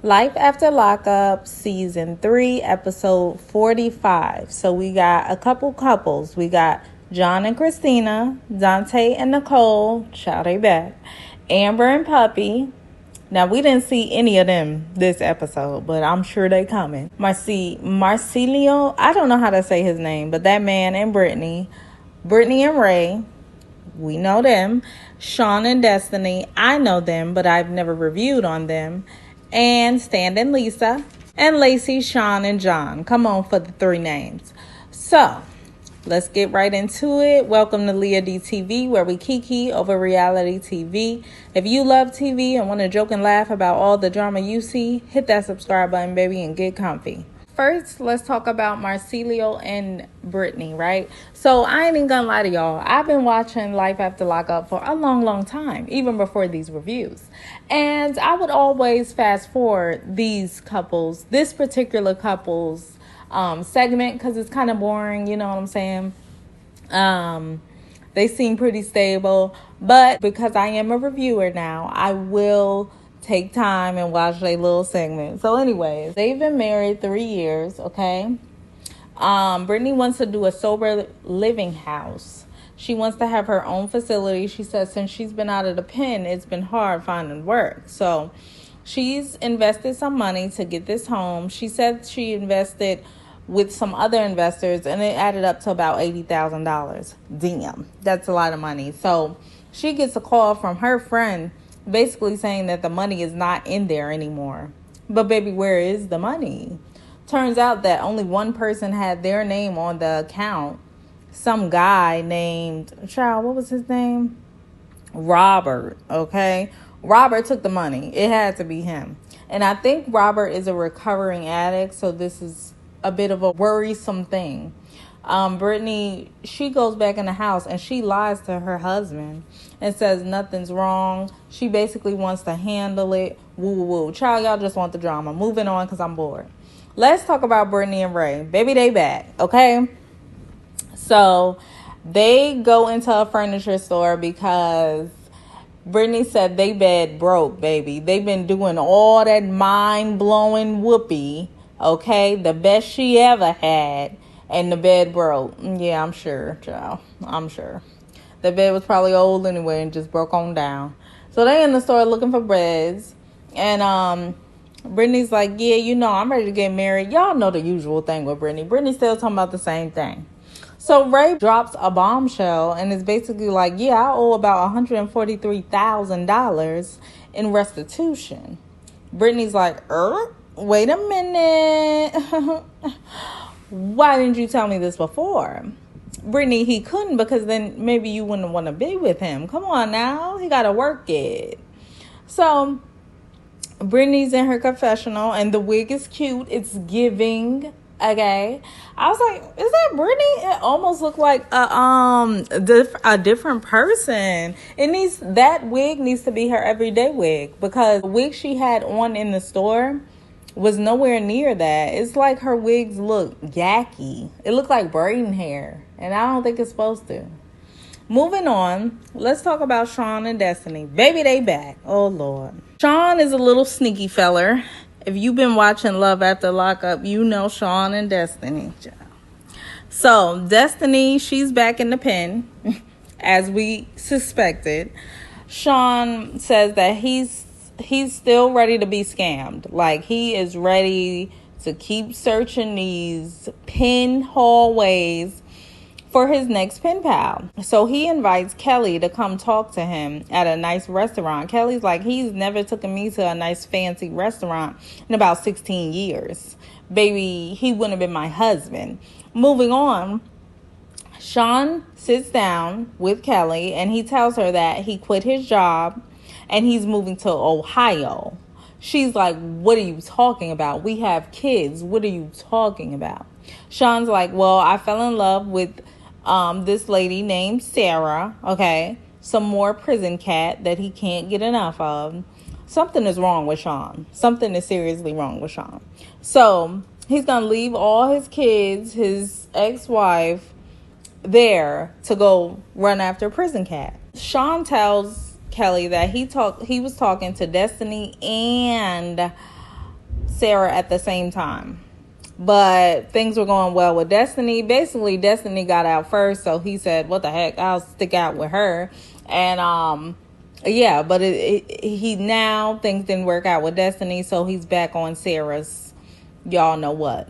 Life After Lockup, Season 3, Episode 45. So we got a couple couples. We got John and Christina, Dante and Nicole, child they back, Amber and Puppy. Now, we didn't see any of them this episode, but I'm sure they coming. Marcelio, I don't know how to say his name, but that man and Brittany and Ray, we know them. Shawn and Destiny, I know them, but I've never reviewed on them. And Stan and Lisa, and Lacey, Shawn, and John. Come on for the 3 names. So, let's get right into it. Welcome to Leah D TV, where we kiki over reality TV. If you love TV and want to joke and laugh about all the drama you see, hit that subscribe button, baby, and get comfy. First, let's talk about Marcelio and Brittany, right? So, I ain't even gonna lie to y'all. I've been watching Life After Lockup for a long time, even before these reviews. And I would always fast forward this particular couple's segment, because it's kind of boring, you know what I'm saying? They seem pretty stable, but because I am a reviewer now, I will take time and watch their little segment. So anyways, they've been married 3 years, okay? Brittany wants to do a sober living house. She wants to have her own facility. She says since she's been out of the pen, it's been hard finding work. So she's invested some money to get this home. She said she invested with some other investors, and it added up to about $80,000. Damn, that's a lot of money. So she gets a call from her friend basically saying that the money is not in there anymore. But baby, where is the money? Turns out that only one person had their name on the account. Some guy named, what was his name? Robert, okay? Robert took the money. It had to be him. And I think Robert is a recovering addict, so this is a bit of a worrisome thing. Brittany, she goes back in the house and she lies to her husband and says nothing's wrong. She basically wants to handle it. Woo. Child, y'all just want the drama. Moving on because I'm bored. Let's talk about Brittany and Ray. Baby, they back, okay? So they go into a furniture store because Brittany said they bed broke, baby. They've been doing all that mind-blowing whoopee, okay? The best she ever had. And the bed broke. Yeah, I'm sure, child. I'm sure. The bed was probably old anyway and just broke on down. So they in the store looking for breads. And Brittany's like, yeah, I'm ready to get married. Y'all know the usual thing with Brittany. Brittany's still talking about the same thing. So Ray drops a bombshell and is basically like, yeah, I owe about $143,000 in restitution. Brittany's like, wait a minute. Why didn't you tell me this before? Brittany, he couldn't because then maybe you wouldn't want to be with him. Come on now. He got to work it. So Brittany's in her confessional and the wig is cute. It's giving. Okay. I was like, is that Brittany? It almost looked like a different person. That wig needs to be her everyday wig because the wig she had on in the store was nowhere near that. It's like her wigs look yucky. It looked like braiding hair, and I don't think it's supposed to. Moving on, let's talk about Shawn and Destiny. Baby, they back. Oh, Lord. Shawn is a little sneaky feller. If you've been watching Love After Lockup, you know Shawn and Destiny. So, Destiny, she's back in the pen, as we suspected. Shawn says that he's still ready to be scammed. Like, he is ready to keep searching these pen hallways for his next pen pal. So he invites Kelly to come talk to him at a nice restaurant. Kelly's like, he's never taken me to a nice fancy restaurant in about 16 years. Baby, he wouldn't have been my husband. Moving on, Shawn sits down with Kelly and he tells her that he quit his job and he's moving to Ohio. She's like, what are you talking about? We have kids. What are you talking about? Shawn's like, well, I fell in love with this lady named Sarah. Okay. Some more prison cat that he can't get enough of. Something is wrong with Shawn. Something is seriously wrong with Shawn. So he's going to leave all his kids, his ex-wife there to go run after prison cat. Shawn tells Kelly that he was talking to Destiny and Sarah at the same time. But things were going well with Destiny. Basically, Destiny got out first, so he said, what the heck, I'll stick out with her. And yeah, but he now things didn't work out with Destiny, so he's back on Sarah's y'all know what.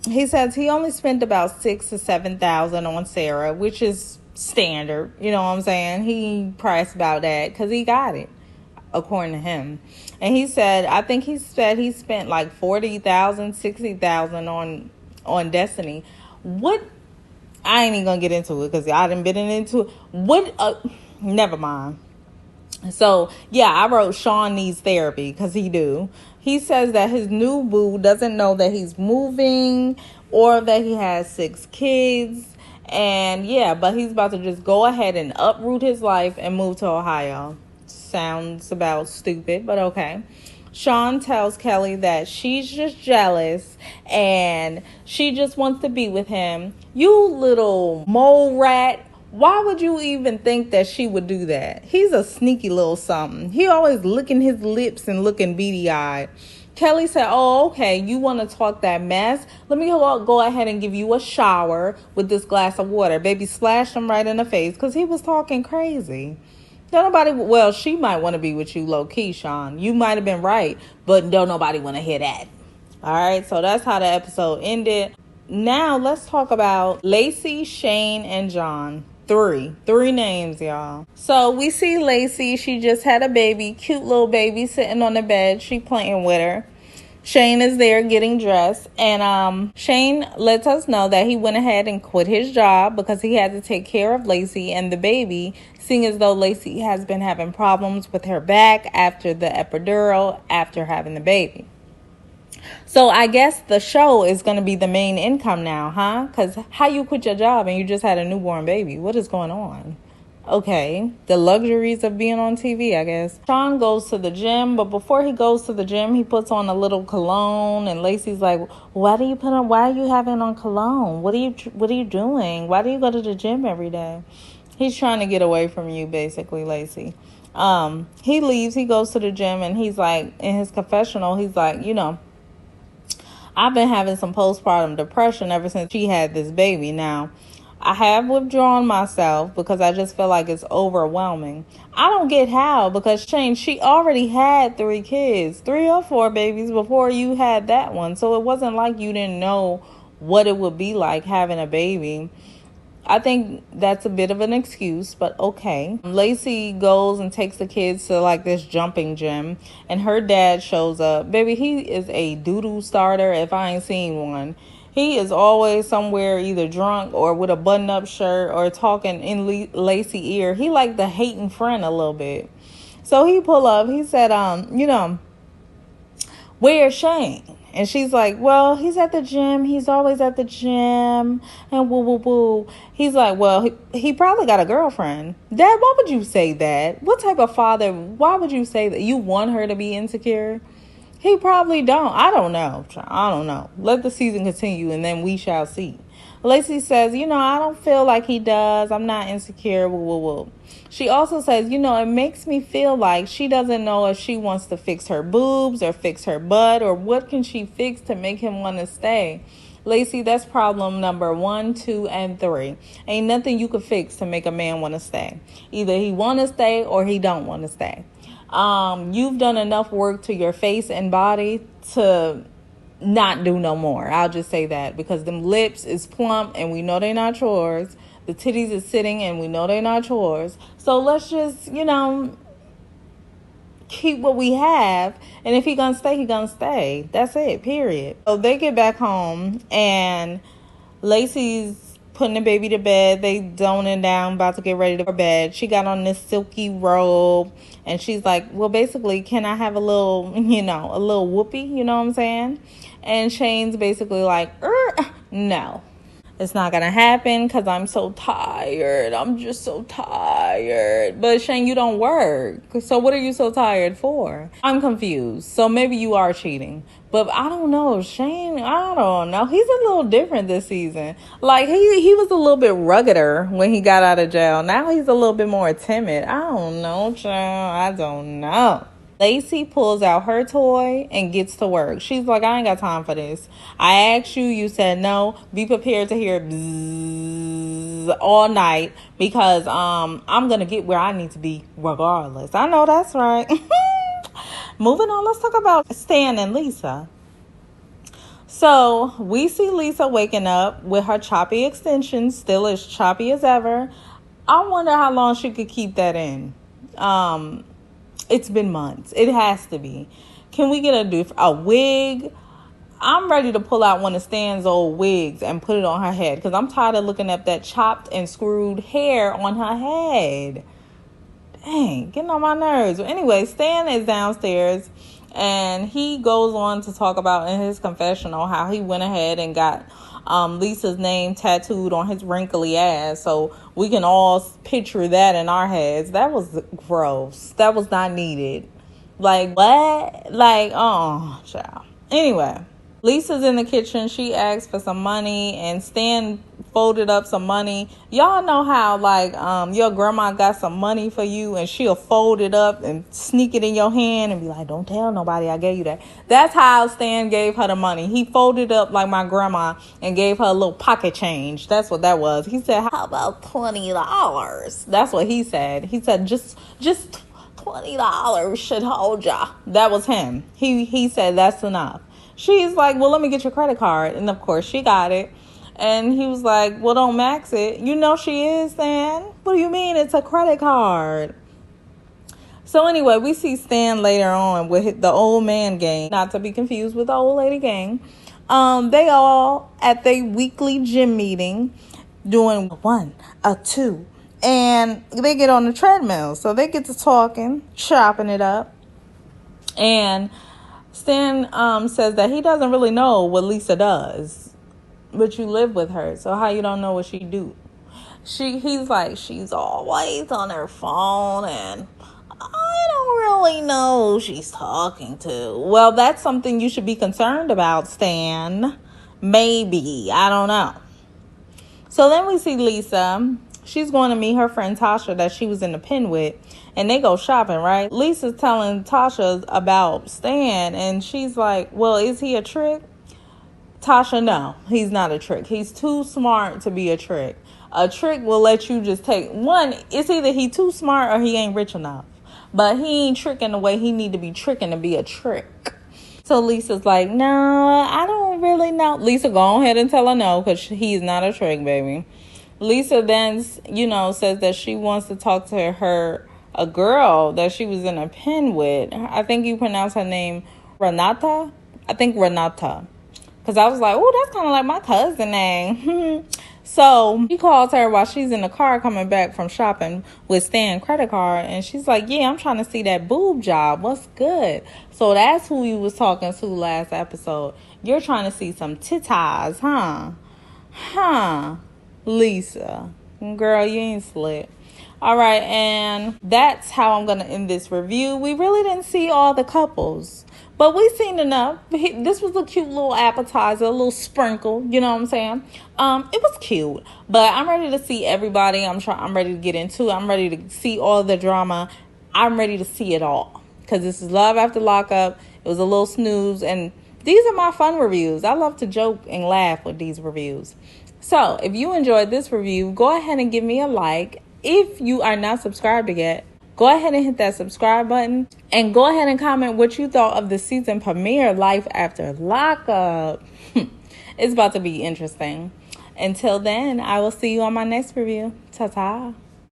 He says he only spent about $6,000 to $7,000 on Sarah, which is standard. You know what I'm saying? He priced about that because he got it, according to him. And he said, I think he said he spent like $40,000, $60,000 on Destiny. What? I ain't even gonna get into it because I done been into it. What? Never mind. So, yeah, I wrote Shawn needs therapy because he do. He says that his new boo doesn't know that he's moving or that he has 6 kids. And, yeah, but he's about to just go ahead and uproot his life and move to Ohio. Sounds about stupid, but okay. Shawn tells Kelly that she's just jealous and she just wants to be with him. You little mole rat. Why would you even think that she would do that? He's a sneaky little something. He always licking his lips and looking beady-eyed. Kelly said, oh, okay, you want to talk that mess? Let me go ahead and give you a shower with this glass of water. Baby splashed him right in the face because he was talking crazy. Don't nobody, well, she might want to be with you low-key, Shawn. You might have been right, but don't nobody want to hear that. All right, so that's how the episode ended. Now, let's talk about Lacey, Shane, and John. Three names, y'all. So we see Lacey. She just had a baby, cute little baby sitting on the bed. She playing with her. Shane is there getting dressed, and Shane lets us know that he went ahead and quit his job because he had to take care of Lacey and the baby, seeing as though Lacey has been having problems with her back after the epidural after having the baby. So I guess the show is going to be the main income now, huh? Because how you quit your job and you just had a newborn baby? What is going on? Okay, the luxuries of being on TV, I guess. Shawn goes to the gym, but before he goes to the gym, he puts on a little cologne, and Lacey's like, why are you having on cologne? What are you doing? Why do you go to the gym every day? He's trying to get away from you, basically, Lacey. He leaves, he goes to the gym, and he's like, in his confessional, he's like, I've been having some postpartum depression ever since she had this baby. Now, I have withdrawn myself because I just feel like it's overwhelming. I don't get how, because Shane, she already had 3 kids, 3 or 4 babies before you had that one. So it wasn't like you didn't know what it would be like having a baby. I think that's a bit of an excuse, but okay. Lacey goes and takes the kids to like this jumping gym, and her dad shows up. Baby, he is a doo-doo starter if I ain't seen one. He is always somewhere either drunk or with a button-up shirt or talking in Lacey's ear. He like the hating friend a little bit. So he pull up. He said, where's Shane? And she's like, well, he's at the gym. He's always at the gym. And woo, woo, woo. He's like, well, he probably got a girlfriend. Dad, why would you say that? What type of father, why would you say that? You want her to be insecure? He probably don't. I don't know. Let the season continue and then we shall see. Lacey says, I don't feel like he does. I'm not insecure. Woo, woo, woo. She also says, it makes me feel like she doesn't know if she wants to fix her boobs or fix her butt or what can she fix to make him want to stay. Lacey, that's problem number 1, 2, and 3. Ain't nothing you could fix to make a man want to stay. Either he want to stay or he don't want to stay. You've done enough work to your face and body to not do no more. I'll just say that, because them lips is plump and we know they're not yours. The titties is sitting and we know they're not yours. So let's just, keep what we have. And if he gonna stay, he gonna stay. That's it, period. So they get back home and Lacey's putting the baby to bed. They zoning down, about to get ready to go to bed. She got on this silky robe and she's like, well, basically, can I have a little, a little whoopee? You know what I'm saying? And Shane's basically like, no. It's not going to happen because I'm so tired. I'm just so tired. But Shane, you don't work. So what are you so tired for? I'm confused. So maybe you are cheating. But I don't know. Shane, I don't know. He's a little different this season. Like, he was a little bit ruggeder when he got out of jail. Now he's a little bit more timid. I don't know, child. I don't know. Lacey pulls out her toy and gets to work. She's like, I ain't got time for this. I asked you, you said no. Be prepared to hear bzzz all night because I'm gonna get where I need to be regardless. I know that's right. Moving on, let's talk about Stan and Lisa. So we see Lisa waking up with her choppy extensions, still as choppy as ever. I wonder how long she could keep that in. It's been months. It has to be. Can we get a wig? I'm ready to pull out one of Stan's old wigs and put it on her head because I'm tired of looking at that chopped and screwed hair on her head. Dang, getting on my nerves. But anyway, Stan is downstairs and he goes on to talk about in his confessional how he went ahead and got Lisa's name tattooed on his wrinkly ass, so we can all picture that in our heads. That was gross. That was not needed. Like, what? Like, oh, child. Anyway, Lisa's in the kitchen. She asks for some money, and Stan folded up some money. Y'all know how, like, your grandma got some money for you, and she'll fold it up and sneak it in your hand and be like, don't tell nobody I gave you that. That's how Stan gave her the money. He folded up like my grandma and gave her a little pocket change. That's what that was. He said, how about $20? That's what he said. He said, just $20 should hold ya. That was him. He said, that's enough. She's like, well, let me get your credit card. And of course she got it. And he was like, well, don't max it. You know she is, Stan. What do you mean it's a credit card? So anyway, we see Stan later on with the old man gang, not to be confused with the old lady gang. They all at their weekly gym meeting doing 1, 2. And they get on the treadmill. So they get to talking, chopping it up. And Stan says that he doesn't really know what Lisa does, but you live with her, so how you don't know what she do? He's like, she's always on her phone, and I don't really know who she's talking to. Well, that's something you should be concerned about, Stan. Maybe. I don't know. So then we see Lisa. She's going to meet her friend Tasha that she was in the pen with. And they go shopping, right? Lisa's telling Tasha about Stan. And she's like, well, is he a trick? Tasha, no, he's not a trick. He's too smart to be a trick. A trick will let you just take one. It's either he too smart or he ain't rich enough. But he ain't tricking the way he need to be tricking to be a trick. So Lisa's like, no, I don't really know. Lisa, go ahead and tell her no, because he's not a trick, baby. Lisa then, says that she wants to talk to a girl that she was in a pen with. I think you pronounce her name Renata. I think Renata. Because I was like, oh, that's kind of like my cousin name. So he calls her while she's in the car coming back from shopping with Stan's credit card. And she's like, yeah, I'm trying to see that boob job. What's good? So that's who you was talking to last episode. You're trying to see some titties, huh? Huh? Lisa. Girl, you ain't slick. All right, and that's how I'm going to end this review. We really didn't see all the couples, but we seen enough. This was a cute little appetizer, a little sprinkle, you know what I'm saying? It was cute, but I'm ready to see everybody. I'm ready to get into it. I'm ready to see all the drama. I'm ready to see it all because this is Love After Lockup. It was a little snooze, and these are my fun reviews. I love to joke and laugh with these reviews. So if you enjoyed this review, go ahead and give me a like. If you are not subscribed yet, go ahead and hit that subscribe button. And go ahead and comment what you thought of the season premiere, Life After Lockup. It's about to be interesting. Until then, I will see you on my next review. Ta-ta.